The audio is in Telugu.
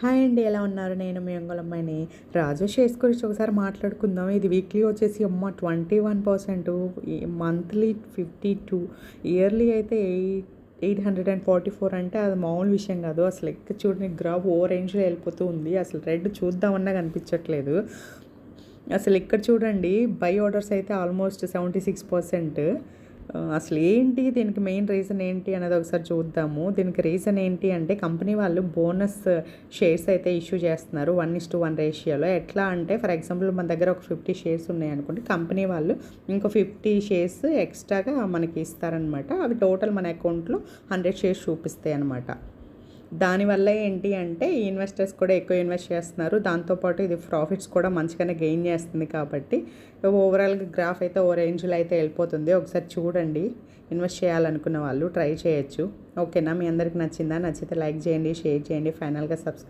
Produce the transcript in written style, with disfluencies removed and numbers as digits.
హాయ్ అండి, ఎలా ఉన్నారు? నేను మీ ఒంగోలమ్మాయిని. రాజు షేర్స్ గురించి ఒకసారి మాట్లాడుకుందాం. ఇది వీక్లీ వచ్చేసి 21%, ఈ మంత్లీ 52, ఇయర్లీ అయితే 844. అంటే అది మామూలు విషయం కాదు. అసలు ఎక్క చూడని గ్రాఫ్ ఓ రేంజ్లో వెళ్ళిపోతూ ఉంది. అసలు రెడ్ చూద్దామన్నా కనిపించట్లేదు. అసలు ఇక్కడ చూడండి, బై ఆర్డర్స్ అయితే ఆల్మోస్ట్ 76%. అసలు ఏంటి దీనికి మెయిన్ రీజన్ ఏంటి అనేది ఒకసారి చూద్దాము. దీనికి రీజన్ ఏంటి అంటే, కంపెనీ వాళ్ళు బోనస్ షేర్స్ అయితే ఇష్యూ చేస్తున్నారు 1:1 రేషియోలో. ఎట్లా అంటే, ఫర్ ఎగ్జాంపుల్ మన దగ్గర ఒక 50 షేర్స్ ఉన్నాయి అనుకోండి, కంపెనీ వాళ్ళు ఇంకో 50 షేర్స్ ఎక్స్ట్రాగా మనకి ఇస్తారనమాట. అవి టోటల్ మన అకౌంట్లో 100 షేర్స్ చూపిస్తాయి అనమాట. దానివల్ల ఏంటి అంటే, ఈ ఇన్వెస్టర్స్ కూడా ఎక్కువ ఇన్వెస్ట్ చేస్తున్నారు. దాంతోపాటు ఇది ప్రాఫిట్స్ కూడా మంచిగానే గెయిన్ చేస్తుంది. కాబట్టి ఓవరాల్గా గ్రాఫ్ అయితే ఓ రేంజ్లో అయితే వెళ్ళిపోతుంది. ఒకసారి చూడండి, ఇన్వెస్ట్ చేయాలనుకున్న వాళ్ళు ట్రై చేయొచ్చు. ఓకేనా? మీ అందరికి నచ్చిందా? నచ్చితే లైక్ చేయండి, షేర్ చేయండి, ఫైనల్గా సబ్స్క్రైబ్